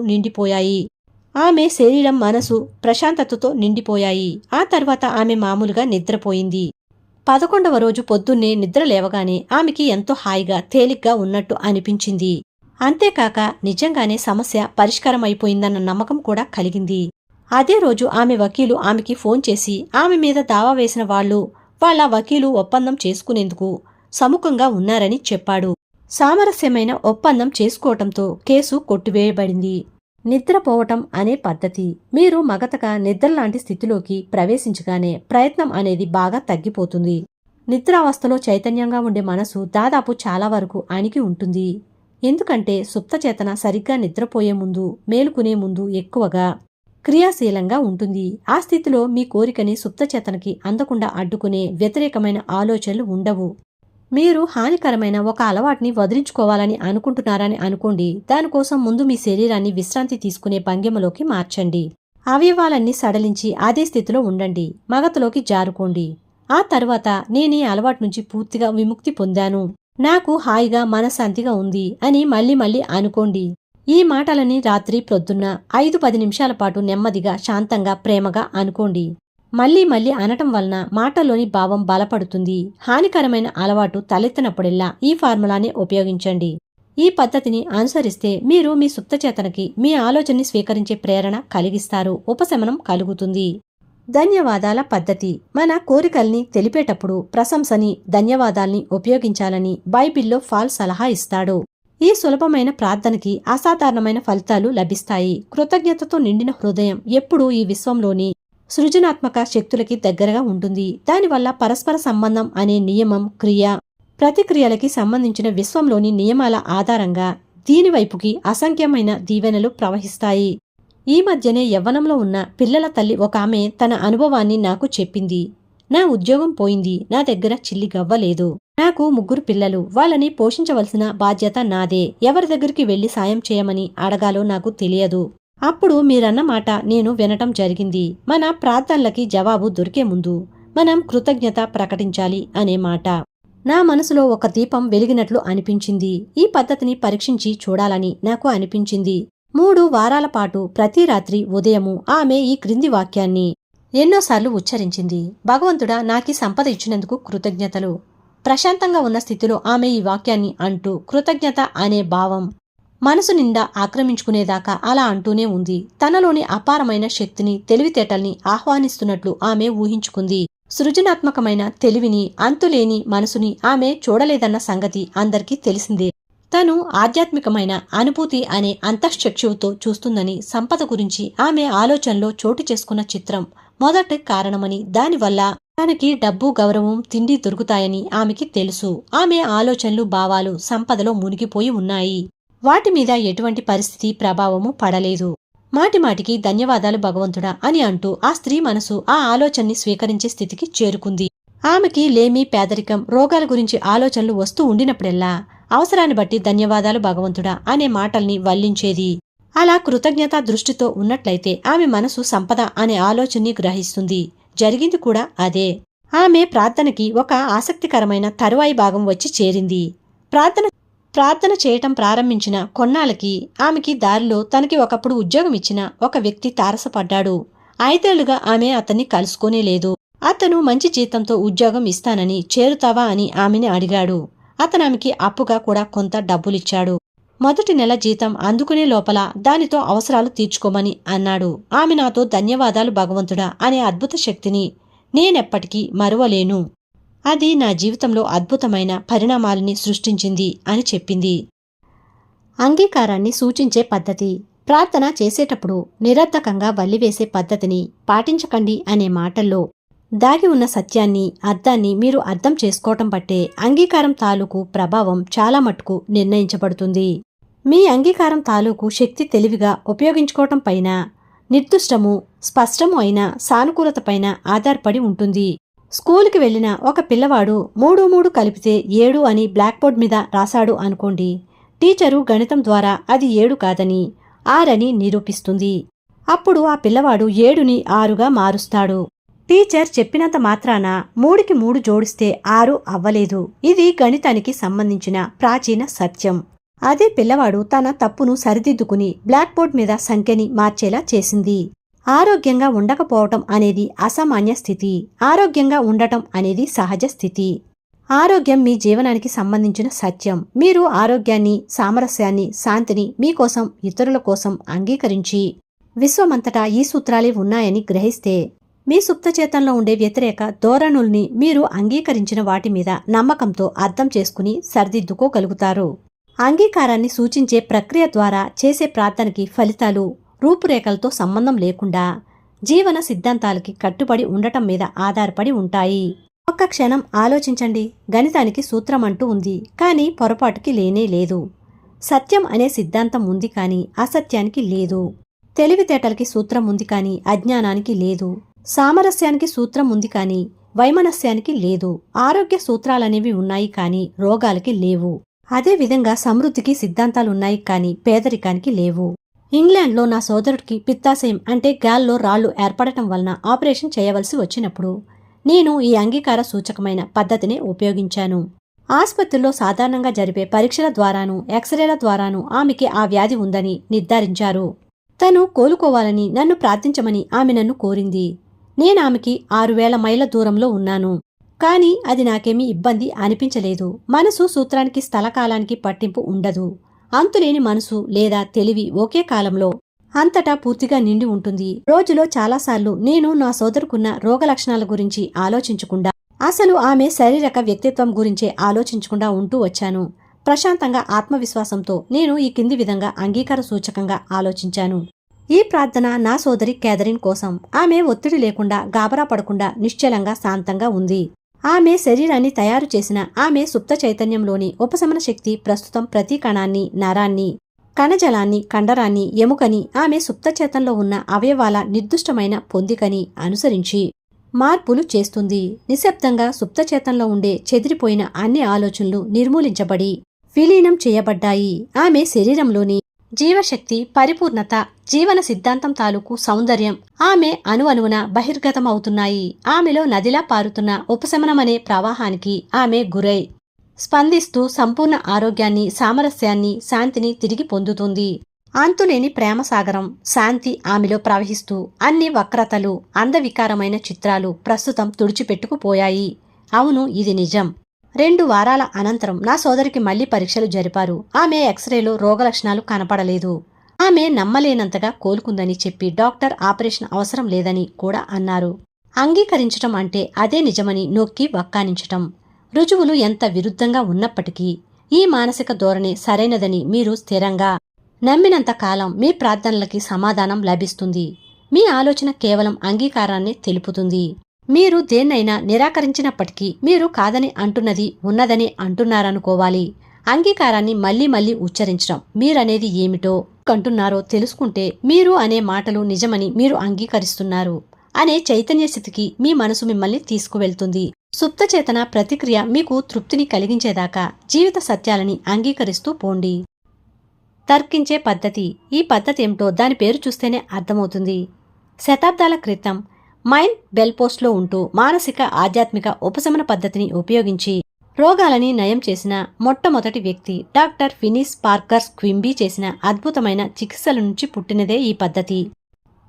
నిండిపోయాయి. ఆ తర్వాత ఆమె మామూలుగా నిద్రపోయింది. 11వ రోజు పొద్దున్నే నిద్ర లేవగానే ఆమెకి ఎంతో హాయిగా తేలిగ్గా ఉన్నట్టు అనిపించింది. అంతేకాక నిజంగానే సమస్య పరిష్కారమైపోయిందన్న నమ్మకం కూడా కలిగింది. అదే రోజు ఆమె వకీలు ఆమెకి ఫోన్ చేసి ఆమె మీద దావా వేసిన వాళ్ళ వకీలు ఒప్పందం చేసుకునేందుకు సముఖంగా ఉన్నారని చెప్పాడు. సామరస్యమైన ఒప్పందం చేసుకోవటంతో కేసు కొట్టివేయబడింది. నిద్రపోవటం అనే పద్ధతి. మీరు మగతగా నిద్రలాంటి స్థితిలోకి ప్రవేశించగానే ప్రయత్నం అనేది బాగా తగ్గిపోతుంది. నిద్రావస్థలో చైతన్యంగా ఉండే మనసు దాదాపు చాలా వరకు అణిగి ఉంటుంది. ఎందుకంటే సుప్తచేతన సరిగ్గా నిద్రపోయే ముందు మేలుకునే ముందు ఎక్కువగా క్రియాశీలంగా ఉంటుంది. ఆ స్థితిలో మీ కోరికని సుప్తచేతనకి అందకుండా అడ్డుకునే వ్యతిరేకమైన ఆలోచనలు ఉండవు. మీరు హానికరమైన ఒక అలవాటుని వదిలించుకోవాలని అనుకుంటున్నారని అనుకోండి. దానికోసం ముందు మీ శరీరాన్ని విశ్రాంతి తీసుకునే భంగిమలోకి మార్చండి. అవయవాలన్నీ సడలించి అదే స్థితిలో ఉండండి. మగతలోకి జారుకోండి. ఆ తర్వాత నేను ఈ అలవాటు నుంచి పూర్తిగా విముక్తి పొందాను, నాకు హాయిగా మనశ్శాంతిగా ఉంది అని మళ్లీ మళ్లీ అనుకోండి. ఈ మాటలని రాత్రి ప్రొద్దున్న 5-10 నిమిషాల పాటు నెమ్మదిగా శాంతంగా ప్రేమగా అనుకోండి. మళ్లీ మళ్లీ అనటం వలన మాటల్లోని భావం బలపడుతుంది. హానికరమైన అలవాటు తలెత్తినప్పుడెల్లా ఈ ఫార్ములానే ఉపయోగించండి. ఈ పద్ధతిని అనుసరిస్తే మీరు మీ సుప్తచేతనకి మీ ఆలోచనని స్వీకరించే ప్రేరణ కలిగిస్తారు. ఉపశమనం కలుగుతుంది. ధన్యవాదాల పద్ధతి. మన కోరికల్ని తెలిపేటప్పుడు ప్రశంసని ధన్యవాదాల్ని ఉపయోగించాలని బైబిల్లో పాల్ సలహా ఇస్తాడు. ఈ సులభమైన ప్రార్థనకి అసాధారణమైన ఫలితాలు లభిస్తాయి. కృతజ్ఞతతో నిండిన హృదయం ఎప్పుడూ ఈ విశ్వంలోని సృజనాత్మక శక్తులకి దగ్గరగా ఉంటుంది. దానివల్ల పరస్పర సంబంధం అనే నియమం ప్రతిక్రియలకి సంబంధించిన విశ్వంలోని నియమాల ఆధారంగా దీనివైపుకి అసంఖ్యమైన దీవెనలు ప్రవహిస్తాయి. ఈ మధ్యనే యవ్వనంలో ఉన్న పిల్లల తల్లి ఒక ఆమె తన అనుభవాన్ని నాకు చెప్పింది. నా ఉద్యోగం పోయింది, నా దగ్గర చిల్లి గవ్వలేదు, నాకు 3 పిల్లలు, వాళ్ళని పోషించవలసిన బాధ్యత నాదే, ఎవరి దగ్గరికి వెళ్లి సాయం చేయమని అడగాలో నాకు తెలియదు. అప్పుడు మీరన్న మాట నేను వినటం జరిగింది. మన ప్రార్థనలకి జవాబు దొరికే ముందు మనం కృతజ్ఞత ప్రకటించాలి అనే మాట. నా మనసులో ఒక దీపం వెలిగినట్లు అనిపించింది. ఈ పద్ధతిని పరీక్షించి చూడాలని నాకు అనిపించింది. 3 వారాల పాటు ప్రతి రాత్రి ఉదయము ఆమె ఈ క్రింది వాక్యాన్ని ఎన్నోసార్లు ఉచ్చరించింది. భగవంతుడా, నాకీ సంపద ఇచ్చినందుకు కృతజ్ఞతలు. ప్రశాంతంగా ఉన్న స్థితిలో ఆమె ఈ వాక్యాన్ని అంటూ కృతజ్ఞత అనే భావం మనసు నిండా ఆక్రమించుకునేదాకా అలా అంటూనే ఉంది. తనలోని అపారమైన శక్తిని తెలివితేటల్ని ఆహ్వానిస్తున్నట్లు ఆమె ఊహించుకుంది. సృజనాత్మకమైన తెలివిని, అంతులేని మనసుని ఆమె చూడలేదన్న సంగతి అందరికీ తెలిసిందే. తను ఆధ్యాత్మికమైన అనుభూతి అనే అంతశ్చక్షువుతో చూస్తుందని సంపద గురించి ఆమె ఆలోచనలో చోటు చేసుకున్న చిత్రం మొదటి కారణమని, దానివల్ల తనకి డబ్బు, గౌరవం, తిండి దొరుకుతాయని ఆమెకి తెలుసు. ఆమె ఆలోచనలు, భావాలు సంపదలో మునిగిపోయి ఉన్నాయి. వాటి మీద ఎటువంటి పరిస్థితి ప్రభావము పడలేదు. మాటిమాటికి ధన్యవాదాలు భగవంతుడా అని అంటూ ఆ స్త్రీ మనసు ఆ ఆలోచనని స్వీకరించే స్థితికి చేరుకుంది. ఆమెకి లేమి, పేదరికం, రోగాల గురించి ఆలోచనలు వస్తూ ఉండినప్పుడెల్లా అవసరాన్ని బట్టి ధన్యవాదాలు భగవంతుడా అనే మాటల్ని వల్లించేది. అలా కృతజ్ఞతా దృష్టితో ఉన్నట్లయితే ఆమె మనసు సంపద అనే ఆలోచనని గ్రహిస్తుంది. జరిగింది కూడా అదే. ఆమె ప్రార్థనకి ఒక ఆసక్తికరమైన తరువాయి భాగం వచ్చి చేరింది. ప్రార్థన చేయటం ప్రారంభించిన కొన్నాళ్ళకి ఆమెకి దారిలో తనకి ఒకప్పుడు ఉద్యోగం ఇచ్చిన ఒక వ్యక్తి తారసపడ్డాడు. 5 ఏళ్లుగా ఆమె అతన్ని కలుసుకోనే లేదు. అతను మంచి జీతంతో ఉద్యోగం ఇస్తానని, చేరుతావా అని ఆమెని అడిగాడు. అతను ఆమెకి అప్పుగా కూడా కొంత డబ్బులిచ్చాడు. మొదటి నెల జీతం అందుకునే లోపల దానితో అవసరాలు తీర్చుకోమని అన్నాడు. ఆమె నాతో ధన్యవాదాలు భగవంతుడా అనే అద్భుత శక్తిని నేనెప్పటికీ మరువలేను. అది నా జీవితంలో అద్భుతమైన పరిణామాలని సృష్టించింది అని చెప్పింది. అంగీకారాన్ని సూచించే పద్ధతి. ప్రార్థన చేసేటప్పుడు నిరర్ధకంగా వల్లివేసే పద్ధతిని పాటించకండి అనే మాటల్లో దాగి ఉన్న సత్యాన్ని, అర్థాన్ని మీరు అర్థం చేసుకోవటం బట్టే అంగీకారం తాలూకు ప్రభావం చాలా మటుకు నిర్ణయించబడుతుంది. మీ అంగీకారం తాలూకు శక్తి తెలివిగా ఉపయోగించుకోవటం పైన, నిర్దిష్టము, స్పష్టము అయిన సానుకూలత పైన ఆధారపడి ఉంటుంది. స్కూలుకి వెళ్లిన ఒక పిల్లవాడు 3 కలిపితే 7 అని బ్లాక్ బోర్డ్ మీద రాశాడు అనుకోండి. టీచరు గణితం ద్వారా అది 7 కాదని 6 అని నిరూపిస్తుంది. అప్పుడు ఆ పిల్లవాడు 7ని 6గా మారుస్తాడు. టీచర్ చెప్పినంత మాత్రాన 3కి 3 జోడిస్తే 6 అవ్వలేదు. ఇది గణితానికి సంబంధించిన ప్రాచీన సత్యం. అదే పిల్లవాడు తన తప్పును సరిదిద్దుకుని బ్లాక్ బోర్డ్ మీద సంఖ్యని మార్చేలా చేసింది. ఆరోగ్యంగా ఉండకపోవటం అనేది అసామాన్య స్థితి. ఆరోగ్యంగా ఉండటం అనేది సహజ స్థితి. ఆరోగ్యం మీ జీవనానికి సంబంధించిన సత్యం. మీరు ఆరోగ్యాన్ని, సామరస్యాన్ని, శాంతిని మీకోసం, ఇతరుల కోసం అంగీకరించి విశ్వమంతటా ఈ సూత్రాలే ఉన్నాయని గ్రహిస్తే మీ సుప్తచేతంలో ఉండే వ్యతిరేక ధోరణుల్ని మీరు అంగీకరించిన వాటి మీద నమ్మకంతో అర్థం చేసుకుని సరిదిద్దుకోగలుగుతారు. అంగీకారాన్ని సూచించే ప్రక్రియ ద్వారా చేసే ప్రార్థనకి ఫలితాలు రూపురేఖలతో సంబంధం లేకుండా జీవన సిద్ధాంతాలకి కట్టుబడి ఉండటం మీద ఆధారపడి ఉంటాయి. ఒక్క క్షణం ఆలోచించండి. గణితానికి సూత్రం అంటూ ఉంది, కానీ పొరపాటుకి లేనే లేదు. సత్యం అనే సిద్ధాంతం ఉంది, కానీ అసత్యానికి లేదు. తెలివితేటలకి సూత్రం ఉంది, కానీ అజ్ఞానానికి లేదు. సామరస్యానికి సూత్రం ఉంది, కానీ వైమనస్యానికి లేదు. ఆరోగ్య సూత్రాలనేవి ఉన్నాయి, కానీ రోగాలకి లేవు. అదేవిధంగా సమృద్ధికి సిద్ధాంతాలున్నాయి, కానీ పేదరికానికి లేవు. ఇంగ్లాండ్లో నా సోదరుడికి పిత్తాశయం అంటే గాల్లో రాళ్లు ఏర్పడటం వలన ఆపరేషన్ చేయవలసి వచ్చినప్పుడు నేను ఈ అంగీకార సూచకమైన పద్ధతిని ఉపయోగించాను. ఆసుపత్రిలో సాధారణంగా జరిపే పరీక్షల ద్వారాను, ఎక్స్రేల ద్వారాను ఆమెకి ఆ వ్యాధి ఉందని నిర్ధారించారు. తను కోలుకోవాలని నన్ను ప్రార్థించమని ఆమె నన్ను కోరింది. నేనామెకి 6000 మైళ్ల దూరంలో ఉన్నాను. కానీ అది నాకేమీ ఇబ్బంది అనిపించలేదు. మనసు సూత్రానికి, స్థలకాలానికి పట్టింపు ఉండదు. అంతులేని మనసు లేదా తెలివి ఒకే కాలంలో అంతటా పూర్తిగా నిండి ఉంటుంది. రోజులో చాలాసార్లు నేను నా సోదరుకున్న రోగలక్షణాల గురించి ఆలోచించకుండా, అసలు ఆమె శారీరక వ్యక్తిత్వం గురించే ఆలోచించకుండా ఉంటూ వచ్చాను. ప్రశాంతంగా, ఆత్మవిశ్వాసంతో నేను ఈ కింది విధంగా అంగీకార సూచకంగా ఆలోచించాను. ఈ ప్రార్థన నా సోదరి క్యాథరిన్ కోసం. ఆమె ఒత్తిడి లేకుండా, గాబరా పడకుండా, నిశ్చలంగా, శాంతంగా ఉంది. ఆమె శరీరాన్ని తయారు చేసిన ఆమె సుప్త చైతన్యంలోని ఉపశమన శక్తి ప్రస్తుతం ప్రతి కణాన్ని, నరాన్ని, కణజలాన్ని, కండరాన్ని, ఎముకని, ఆమె సుప్తచేతంలో ఉన్న అవయవాల నిర్దిష్టమైన పొందికని అనుసరించి మార్పులు చేస్తుంది. నిశ్శబ్దంగా సుప్తచేతంలో ఉండే చెదిరిపోయిన అన్ని ఆలోచనలు నిర్మూలించబడి విలీనం చేయబడ్డాయి. ఆమె శరీరంలోని జీవశక్తి, పరిపూర్ణత, జీవన సిద్ధాంతం తాలూకు సౌందర్యం ఆమె అణువణువున బహిర్గతమవుతున్నాయి. ఆమెలో నదిలా పారుతున్న ఉపశమనమనే ప్రవాహానికి ఆమె గురై స్పందిస్తూ సంపూర్ణ ఆరోగ్యాన్ని, సామరస్యాన్ని, శాంతిని తిరిగి పొందుతుంది. అంతులేని ప్రేమసాగరం, శాంతి ఆమెలో ప్రవహిస్తూ అన్ని వక్రతలు, అందవికారమైన చిత్రాలు ప్రస్తుతం తుడిచిపెట్టుకుపోయాయి. అవును, ఇది నిజం. 2 వారాల అనంతరం నా సోదరికి మళ్లీ పరీక్షలు జరిపారు. ఆమె ఎక్స్రేలో రోగలక్షణాలు కనపడలేదు. ఆమె నమ్మలేనంతగా కోలుకుందని చెప్పి డాక్టర్ ఆపరేషన్ అవసరం లేదని కూడా అన్నారు. అంగీకరించటం అంటే అదే నిజమని నొక్కి వక్కానించటం. రుజువులు ఎంత విరుద్ధంగా ఉన్నప్పటికీ ఈ మానసిక ధోరణి సరైనదని మీరు స్థిరంగా నమ్మినంత కాలం మీ ప్రార్థనలకి సమాధానం లభిస్తుంది. మీ ఆలోచన కేవలం అంగీకారాన్ని తెలుపుతుంది. మీరు దేన్నైనా నిరాకరించినప్పటికీ మీరు కాదని అంటున్నది ఉన్నదని అంటున్నారనుకోవాలి. అంగీకారాన్ని మళ్లీ మళ్లీ ఉచ్చరించడం, మీరనేది ఏమిటో అంటున్నారో తెలుసుకుంటే మీరు అనే మాటలు నిజమని మీరు అంగీకరిస్తున్నారు అనే చైతన్య స్థితికి మీ మనసు మిమ్మల్ని తీసుకువెళ్తుంది. సుప్తచేతన ప్రతిక్రియ మీకు తృప్తిని కలిగించేదాకా జీవిత సత్యాలని అంగీకరిస్తూ పోండి. తర్కించే పద్ధతి. ఈ పద్ధతి ఏమిటో దాని పేరు చూస్తేనే అర్థమవుతుంది. శతాబ్దాల క్రితం మైన్ బెల్పోస్ట్లో ఉంటూ మానసిక ఆధ్యాత్మిక ఉపశమన పద్ధతిని ఉపయోగించి రోగాలని నయం చేసిన మొట్టమొదటి వ్యక్తి డాక్టర్ ఫినిస్ పార్కర్ క్వింబీ చేసిన అద్భుతమైన చికిత్సల నుంచి పుట్టినదే ఈ పద్ధతి.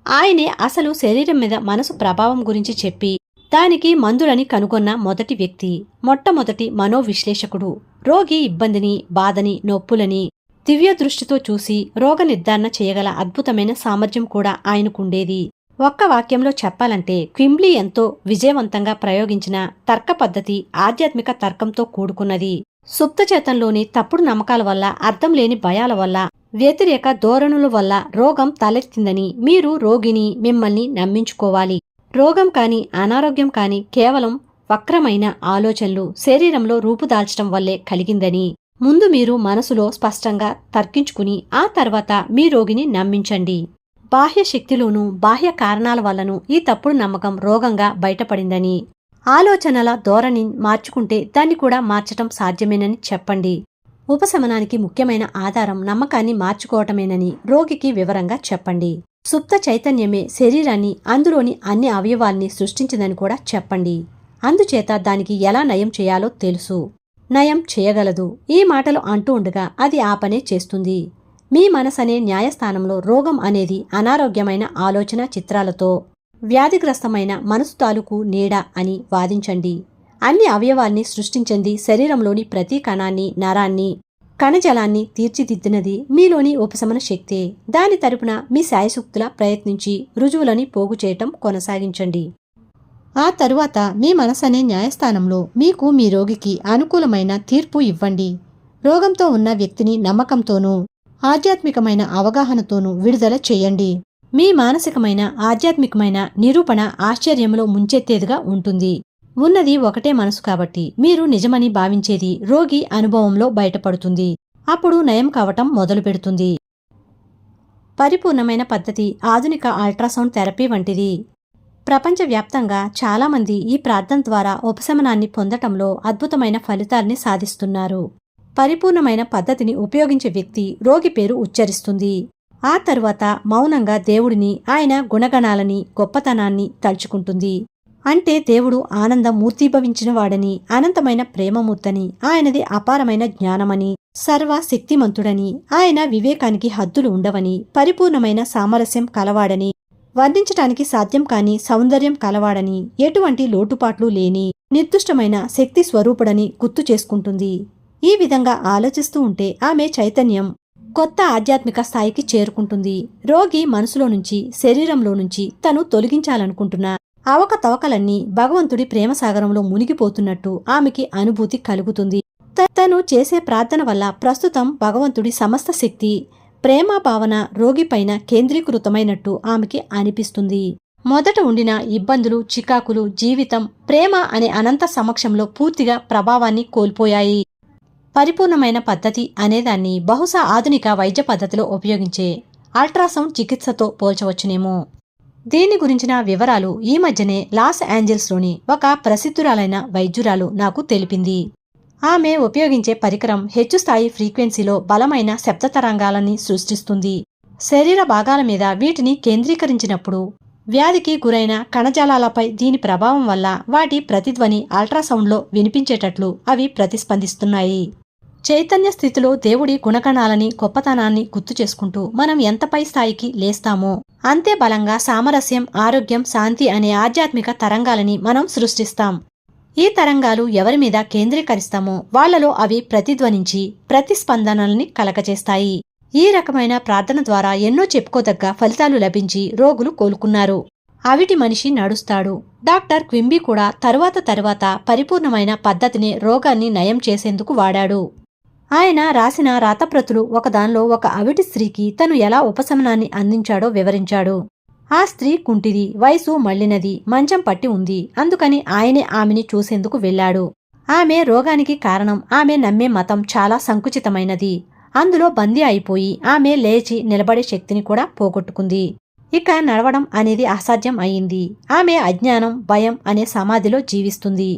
ఆయనే అసలు శరీరం మీద మనసు ప్రభావం గురించి చెప్పి దానికి మందులని కనుగొన్న మొదటి వ్యక్తి, మొట్టమొదటి మనోవిశ్లేషకుడు. రోగి ఇబ్బందిని, బాధని, నొప్పులని దివ్య దృష్టితో చూసి రోగ నిర్ధారణ చేయగల అద్భుతమైన సామర్థ్యం కూడా ఆయనకుండేది. ఒక్క వాక్యంలో చెప్పాలంటే క్వింబ్లీ ఎంతో విజయవంతంగా ప్రయోగించిన తర్క పద్ధతి ఆధ్యాత్మిక తర్కంతో కూడుకున్నది. సుప్తచేతంలోని తప్పుడు నమ్మకాల వల్ల, అర్థం లేని భయాల వల్ల, వ్యతిరేక ధోరణుల వల్ల రోగం తలెత్తిందని మీరు రోగిని మిమ్మల్ని నమ్మించుకోవాలి. రోగం కాని అనారోగ్యం కాని కేవలం వక్రమైన ఆలోచనలు శరీరంలో రూపుదాల్చడం వల్లే కలిగిందని ముందు మీరు మనసులో స్పష్టంగా తర్కించుకుని ఆ తర్వాత మీ రోగిని నమ్మించండి. బాహ్య శక్తిలోనూ బాహ్య కారణాల వల్లను ఈ తప్పుడు నమ్మకం రోగంగా బయటపడిందని, ఆలోచనల ధోరణి మార్చుకుంటే దాన్ని కూడా మార్చటం సాధ్యమేనని చెప్పండి. ఉపశమనానికి ముఖ్యమైన ఆధారం నమ్మకాన్ని మార్చుకోవటమేనని రోగికి వివరంగా చెప్పండి. సుప్త చైతన్యమే శరీరాన్ని, అందులోని అన్ని అవయవాల్ని సృష్టించిందని కూడా చెప్పండి. అందుచేత దానికి ఎలా నయం చేయాలో తెలుసు, నయం చేయగలదు. ఈ మాటలు అంటూ ఉండగా అది ఆ పనే చేస్తుంది. మీ మనసనే న్యాయస్థానంలో రోగం అనేది అనారోగ్యమైన ఆలోచన చిత్రాలతో వ్యాధిగ్రస్తమైన మనసు తాలూకు నీడ అని వాదించండి. అన్ని అవయవాల్ని సృష్టించింది శరీరంలోని ప్రతి కణాన్ని, నరాన్ని, కణజలాన్ని తీర్చిదిద్దినది మీలోని ఉపశమన శక్తే. దాని తరపున మీ శాయశక్తులా ప్రయత్నించి రుజువులని పోగు చేయటం కొనసాగించండి. ఆ తరువాత మీ మనసనే న్యాయస్థానంలో మీకు మీ రోగికి అనుకూలమైన తీర్పు ఇవ్వండి. రోగంతో ఉన్న వ్యక్తిని నమ్మకంతోనూ ఆధ్యాత్మికమైన అవగాహనతోనూ విడుదల చేయండి. మీ మానసికమైన ఆధ్యాత్మికమైన నిరూపణ ఆశ్చర్యంలో ముంచెత్తేదిగా ఉంటుంది. ఉన్నది ఒకటే మనసు కాబట్టి మీరు నిజమని భావించేది రోగి అనుభవంలో బయటపడుతుంది. అప్పుడు నయం కావటం మొదలు పెడుతుంది. పరిపూర్ణమైన పద్ధతి ఆధునిక అల్ట్రాసౌండ్ థెరపీ వంటిది. ప్రపంచవ్యాప్తంగా చాలామంది ఈ ప్రార్థన ద్వారా ఉపశమనాన్ని పొందటంలో అద్భుతమైన ఫలితాల్ని సాధిస్తున్నారు. పరిపూర్ణమైన పద్ధతిని ఉపయోగించే వ్యక్తి రోగి పేరు ఉచ్చరిస్తుంది. ఆ తరువాత మౌనంగా దేవుడిని, ఆయన గుణగణాలని, గొప్పతనాన్ని తలుచుకుంటుంది. అంటే దేవుడు ఆనందం మూర్తీభవించిన వాడని, అనంతమైన ప్రేమమూర్తని, ఆయనది అపారమైన జ్ఞానమని, సర్వశక్తిమంతుడని, ఆయన వివేకానికి హద్దులు ఉండవని, పరిపూర్ణమైన సామరస్యం కలవాడని, వర్ణించటానికి సాధ్యం కాని సౌందర్యం కలవాడని, ఎటువంటి లోటుపాట్లు లేని నిర్దుష్టమైన శక్తి స్వరూపుడని గుర్తు చేసుకుంటుంది. ఈ విధంగా ఆలోచిస్తూ ఉంటే ఆమె చైతన్యం కొత్త ఆధ్యాత్మిక స్థాయికి చేరుకుంటుంది. రోగి మనసులో నుంచి, శరీరంలో నుంచి తను తొలగించాలనుకుంటున్న అవకతవకలన్నీ భగవంతుడి ప్రేమసాగరంలో మునిగిపోతున్నట్టు ఆమెకి అనుభూతి కలుగుతుంది. తను చేసే ప్రార్థన వల్ల ప్రస్తుతం భగవంతుడి సమస్త శక్తి, ప్రేమ భావన రోగిపైన కేంద్రీకృతమైనట్టు ఆమెకి అనిపిస్తుంది. మొదట ఉండిన ఇబ్బందులు, చికాకులు, జీవితం, ప్రేమ అనే అనంత సమక్షంలో పూర్తిగా ప్రభావాన్ని కోల్పోయాయి. పరిపూర్ణమైన పద్ధతి అనేదాన్ని బహుశా ఆధునిక వైద్య పద్ధతిలో ఉపయోగించే అల్ట్రాసౌండ్ చికిత్సతో పోల్చవచ్చునేమో. దీని గురించిన వివరాలు ఈ మధ్యనే లాస్ ఏంజల్స్లోని ఒక ప్రసిద్ధురాలైన వైద్యురాలు నాకు తెలిపింది. ఆమె ఉపయోగించే పరికరం హెచ్చు స్థాయి ఫ్రీక్వెన్సీలో బలమైన శబ్ద తరంగాలని సృష్టిస్తుంది. శరీర భాగాల మీద వీటిని కేంద్రీకరించినప్పుడు వ్యాధికి గురైన కణజాలాలపై దీని ప్రభావం వల్ల వాటి ప్రతిధ్వని అల్ట్రాసౌండ్లో వినిపించేటట్లు అవి ప్రతిస్పందిస్తున్నాయి. చైతన్య స్థితిలో దేవుడి గుణగణాలని, గొప్పతనాన్ని గుర్తు చేసుకుంటూ మనం ఎంత పై స్థాయికి లేస్తామో అంతే బలంగా సామరస్యం, ఆరోగ్యం, శాంతి అనే ఆధ్యాత్మిక తరంగాలని మనం సృష్టిస్తాం. ఈ తరంగాలు ఎవరి మీద కేంద్రీకరిస్తామో వాళ్లలో అవి ప్రతిధ్వనించి ప్రతిస్పందనల్ని కలగజేస్తాయి. ఈ రకమైన ప్రార్థన ద్వారా ఎన్నో చెప్పుకోదగ్గ ఫలితాలు లభించి రోగులు కోలుకున్నారు. అవిటి మనిషి నడుస్తాడు. డాక్టర్ క్వింబీ కూడా తరువాత పరిపూర్ణమైన పద్ధతిని రోగాన్ని నయం చేసేందుకు వాడాడు. ఆయన రాసిన రాతప్రతులు ఒకదానిలో ఒక అవిటి స్త్రీకి తను ఎలా ఉపశమనాన్ని అందించాడో వివరించాడు. ఆ స్త్రీ కుంటిది, వయసు మళ్లినది, మంచం పట్టి ఉంది. అందుకని ఆయనే ఆమెని చూసేందుకు వెళ్లాడు. ఆమె రోగానికి కారణం ఆమె నమ్మే మతం చాలా సంకుచితమైనది. అందులో బందీ అయిపోయి ఆమె లేచి నిలబడే శక్తిని కూడా పోగొట్టుకుంది. ఇక నడవడం అనేది అసాధ్యం అయింది. ఆమె అజ్ఞానం, భయం అనే సమాధిలో జీవిస్తుంది.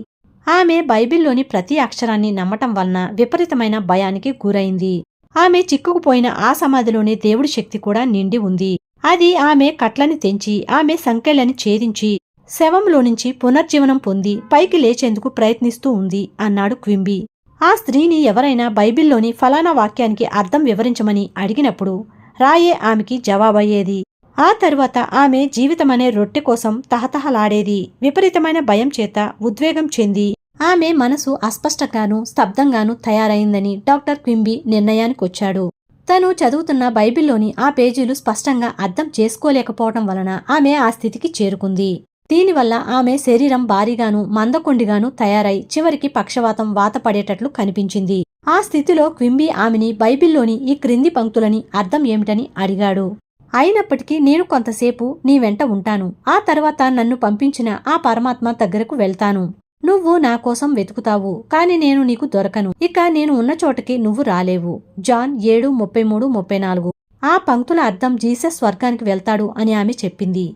ఆమె బైబిల్లోని ప్రతి అక్షరాన్ని నమ్మటం వలన విపరీతమైన భయానికి గురైంది. ఆమె చిక్కుకుపోయిన ఆ సమాధిలోని దేవుడి శక్తి కూడా నిండి ఉంది. అది ఆమె కట్లని తెంచి ఆమె సంకెళ్లని ఛేదించి శవంలో నుంచి పునర్జీవనం పొంది పైకి లేచేందుకు ప్రయత్నిస్తూ ఉంది అన్నాడు క్వింబీ. ఆ స్త్రీని ఎవరైనా బైబిల్లోని ఫలానా వాక్యానికి అర్థం వివరించమని అడిగినప్పుడు రాయే ఆమెకి జవాబయ్యేది. ఆ తరువాత ఆమె జీవితమనే రొట్టె కోసం తహతహలాడేది. విపరీతమైన భయం చేత ఉద్వేగం చెంది ఆమె మనసు అస్పష్టంగానూ స్తబ్దంగానూ తయారైందని డాక్టర్ క్వింబీ నిర్ణయానికొచ్చాడు. తను చదువుతున్న బైబిల్లోని ఆ పేజీలు స్పష్టంగా అర్థం చేసుకోలేకపోవటం వలన ఆమె ఆ స్థితికి చేరుకుంది. దీనివల్ల ఆమె శరీరం భారీగాను మందకొండిగాను తయారై చివరికి పక్షవాతం వాతపడేటట్లు కనిపించింది. ఆ స్థితిలో క్వింబీ ఆమెని బైబిల్లోని ఈ క్రింది పంక్తులని అర్థం ఏమిటని అడిగాడు. అయినప్పటికీ నేను కొంతసేపు నీ వెంట ఉంటాను. ఆ తర్వాత నన్ను పంపించిన ఆ పరమాత్మ దగ్గరకు వెళ్తాను. నువ్వు నా కోసం వెతుకుతావు, కాని నేను నీకు దొరకను. ఇక నేను ఉన్న చోటకి నువ్వు రాలేవు. జాన్ 7:33-34. ఆ పంక్తుల అర్థం జీసస్ స్వర్గానికి వెళ్తాడు అని ఆమె చెప్పింది.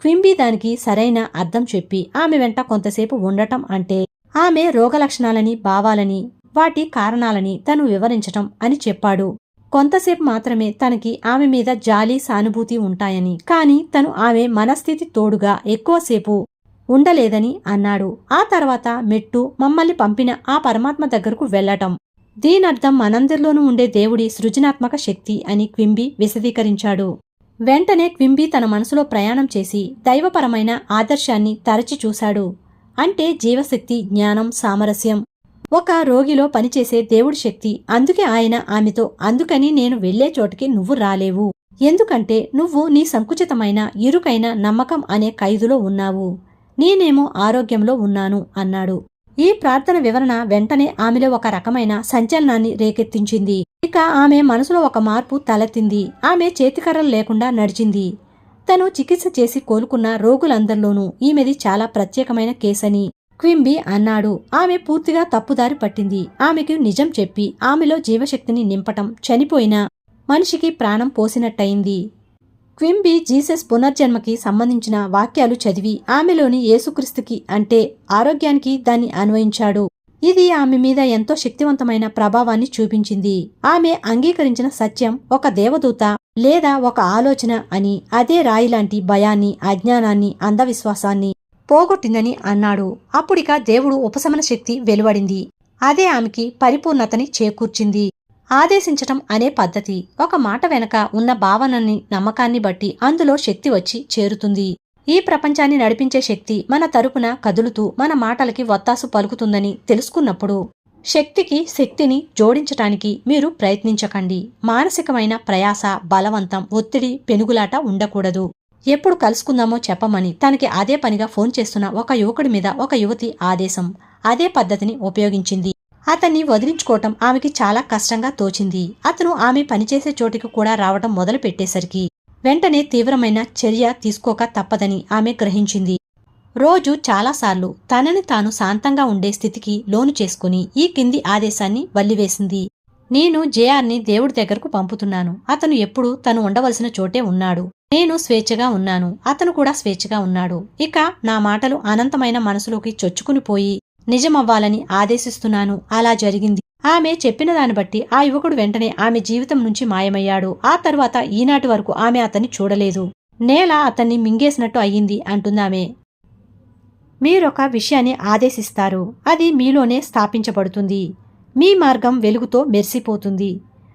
క్వింబీ దానికి సరైన అర్థం చెప్పి ఆమె వెంట కొంతసేపు ఉండటం అంటే ఆమె రోగలక్షణాలని, భావాలని, వాటి కారణాలని తను వివరించటం అని చెప్పాడు. కొంతసేపు మాత్రమే తనకి ఆమె మీద జాలి, సానుభూతి ఉంటాయని, కాని తను ఆమె మనస్థితి తోడుగా ఎక్కువసేపు ఉండలేదని అన్నాడు. ఆ తర్వాత మెట్టు మమ్మల్ని పంపిన ఆ పరమాత్మ దగ్గరకు వెళ్లటం. దీనర్థం మనందరిలోనూ ఉండే దేవుడి సృజనాత్మక శక్తి అని క్వింబీ విశదీకరించాడు. వెంటనే క్వింబీ తన మనసులో ప్రయాణం చేసి దైవపరమైన ఆదర్శాన్ని తరచి చూశాడు. అంటే జీవశక్తి, జ్ఞానం, సామరస్యం. ఒక రోగిలో పనిచేసే దేవుడి శక్తి. అందుకే ఆయన ఆమెతో, అందుకని నేను వెళ్లే చోటికి నువ్వు రాలేవు. ఎందుకంటే నువ్వు నీ సంకుచితమైన, ఇరుకైన నమ్మకం అనే ఖైదులో ఉన్నావు. నేనేమో ఆరోగ్యంలో ఉన్నాను అన్నాడు. ఈ ప్రార్థన వివరణ వెంటనే ఆమెలో ఒక రకమైన సంచలనాన్ని రేకెత్తించింది. ఇక ఆమె మనసులో ఒక మార్పు తలెత్తింది. ఆమె చేతికర్రలు లేకుండా నడిచింది. తను చికిత్స చేసి కోలుకున్న రోగులందరిలోనూ ఈమెది చాలా ప్రత్యేకమైన కేసని క్వింబీ అన్నాడు. ఆమె పూర్తిగా తప్పుదారి పట్టింది. ఆమెకు నిజం చెప్పి ఆమెలో జీవశక్తిని నింపటం చనిపోయిన మనిషికి ప్రాణం పోసినట్టయింది. క్వింబీ జీసస్ పునర్జన్మకి సంబంధించిన వాక్యాలు చదివి ఆమెలోని యేసుక్రీస్తుకి అంటే ఆరోగ్యానికి దాన్ని అన్వయించాడు. ఇది ఆమె మీద ఎంతో శక్తివంతమైన ప్రభావాన్ని చూపించింది. ఆమె అంగీకరించిన సత్యం ఒక దేవదూత లేదా ఒక ఆలోచన అని, అదే రాయిలాంటి భయాన్ని, అజ్ఞానాన్ని, అంధవిశ్వాసాన్ని పోగొట్టిందని అన్నాడు. అప్పుడిక దేవుడు ఉపశమన శక్తి వెలువడింది. అదే ఆమెకి పరిపూర్ణతని చేకూర్చింది. ఆదేశించటం అనే పద్ధతి. ఒక మాట వెనక ఉన్న భావనని, నమ్మకాన్ని బట్టి అందులో శక్తి వచ్చి చేరుతుంది. ఈ ప్రపంచాన్ని నడిపించే శక్తి మన తరపున కదులుతూ మన మాటలకి వత్తాసు పలుకుతుందని తెలుసుకున్నప్పుడు శక్తికి శక్తిని జోడించటానికి మీరు ప్రయత్నించకండి. మానసికమైన ప్రయాస, బలవంతం, ఒత్తిడి, పెనుగులాట ఉండకూడదు. ఎప్పుడు కలుసుకుందామో చెప్పమని తనకి అదే పనిగా ఫోన్ చేస్తున్న ఒక యువకుడి మీద ఒక యువతి ఆదేశం. అదే పద్ధతిని ఉపయోగించింది. అతన్ని వదిలించుకోవటం ఆమెకి చాలా కష్టంగా తోచింది. అతను ఆమె పనిచేసే చోటికి కూడా రావటం మొదలు పెట్టేసరికి వెంటనే తీవ్రమైన చర్య తీసుకోక తప్పదని ఆమె గ్రహించింది. రోజు చాలాసార్లు తనని తాను శాంతంగా ఉండే స్థితికి లోను చేసుకుని ఈ కింది ఆదేశాన్ని వల్లివేసింది. నేను జేఆర్ని దేవుడి దగ్గరకు పంపుతున్నాను. అతను ఎప్పుడూ తను ఉండవలసిన చోటే ఉన్నాడు. నేను స్వేచ్ఛగా ఉన్నాను. అతను కూడా స్వేచ్ఛగా ఉన్నాడు. ఇక నా మాటలు అనంతమైన మనసులోకి చొచ్చుకునిపోయి నిజమవ్వాలని ఆదేశిస్తున్నాను. అలా జరిగింది. ఆమె చెప్పిన దాన్ని బట్టి ఆ యువకుడు వెంటనే ఆమె జీవితం నుంచి మాయమయ్యాడు. ఆ తరువాత ఈనాటి వరకు ఆమె అతన్ని చూడలేదు. నేల అతన్ని మింగేసినట్టు అయ్యింది అంటుందామె. మీరొక విషయాన్ని ఆదేశిస్తారు, అది మీలోనే స్థాపించబడుతుంది. మీ మార్గం వెలుగుతో మెరిసిపోతుంది.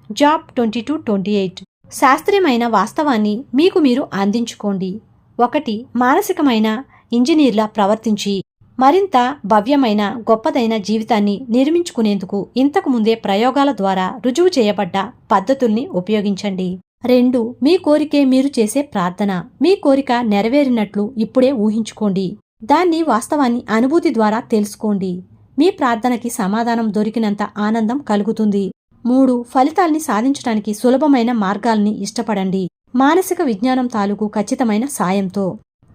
జాబ్ 22-28. శాస్త్రీయమైన వాస్తవాన్ని మీకు మీరు అందించుకోండి. 1. మానసికమైన ఇంజనీర్లా ప్రవర్తించి మరింత భవ్యమైన, గొప్పదైన జీవితాన్ని నిర్మించుకునేందుకు ఇంతకు ముందే ప్రయోగాల ద్వారా రుజువు చేయబడ్డ పద్ధతుల్ని ఉపయోగించండి. 2. మీ కోరికే మీరు చేసే ప్రార్థన. మీ కోరిక నెరవేరినట్లు ఇప్పుడే ఊహించుకోండి. దాన్ని వాస్తవాన్ని అనుభూతి ద్వారా తెలుసుకోండి. మీ ప్రార్థనకి సమాధానం దొరికినంత ఆనందం కలుగుతుంది. 3. ఫలితాల్ని సాధించడానికి సులభమైన మార్గాల్ని ఇష్టపడండి. మానసిక విజ్ఞానం తాలూకు ఖచ్చితమైన సాయంతో.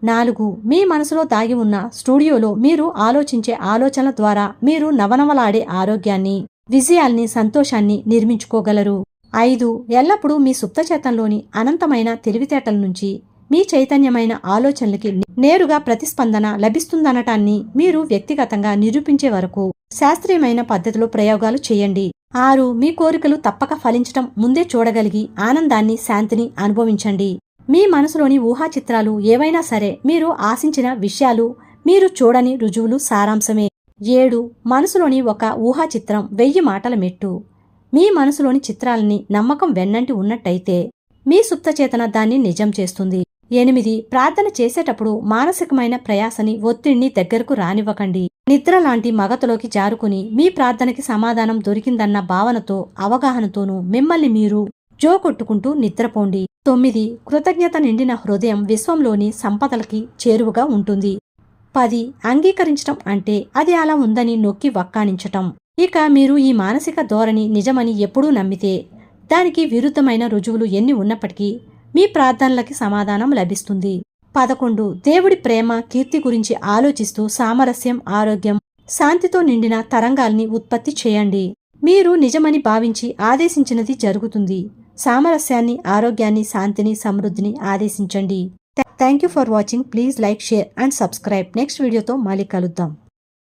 4. మీ మనసులో దాగి ఉన్న స్టూడియోలో మీరు ఆలోచించే ఆలోచనల ద్వారా మీరు నవనవలాడే ఆరోగ్యాన్ని, విజయాల్ని, సంతోషాన్ని నిర్మించుకోగలరు. 5. ఎల్లప్పుడూ మీ సుప్తచేతంలోని అనంతమైన తెలివితేటల నుంచి మీ చైతన్యమైన ఆలోచనలకి నేరుగా ప్రతిస్పందన లభిస్తుందనటాన్ని మీరు వ్యక్తిగతంగా నిరూపించే వరకు శాస్త్రీయమైన పద్ధతిలో ప్రయోగాలు చేయండి. 6. మీ కోరికలు తప్పక ఫలించటం ముందే చూడగలిగి ఆనందాన్ని, శాంతిని అనుభవించండి. మీ మనసులోని ఊహాచిత్రాలు ఏవైనా సరే మీరు ఆశించిన విషయాలు, మీరు చూడని రుజువులు సారాంశమే. 7. మనసులోని ఒక ఊహాచిత్రం 1000 మాటల మెట్టు. మీ మనసులోని చిత్రాలని నమ్మకం వెన్నంటి ఉన్నట్టయితే మీ సుప్తచేతన దాన్ని నిజం చేస్తుంది. 8. ప్రార్థన చేసేటప్పుడు మానసికమైన ప్రయాసని, ఒత్తిడిని దగ్గరకు రానివ్వకండి. నిద్ర లాంటి మగతలోకి జారుకుని మీ ప్రార్థనకి సమాధానం దొరికిందన్న భావనతో, అవగాహనతోనూ మిమ్మల్ని మీరు జోకొట్టుకుంటూ నిద్రపోండి. 9. కృతజ్ఞత నిండిన హృదయం విశ్వంలోని సంపదలకి చేరువగా ఉంటుంది. 10. అంగీకరించటం అంటే అది అలా ఉందని నొక్కి వక్కాణించటం. ఇక మీరు ఈ మానసిక ధోరణి నిజమని ఎప్పుడూ నమ్మితే దానికి విరుద్ధమైన రుజువులు ఎన్ని ఉన్నప్పటికీ మీ ప్రార్థనలకి సమాధానం లభిస్తుంది. 11. దేవుడి ప్రేమ, కీర్తి గురించి ఆలోచిస్తూ సామరస్యం, ఆరోగ్యం, శాంతితో నిండిన తరంగాల్ని ఉత్పత్తి చేయండి. మీరు నిజమని భావించి ఆదేశించినది జరుగుతుంది. సామరస్యాన్ని, ఆరోగ్యాన్ని, శాంతిని, సమృద్ధిని ఆదేశించండి. Thank you for watching. Please like, share and subscribe. Next వీడియోతో మళ్ళీ కలుద్దాం.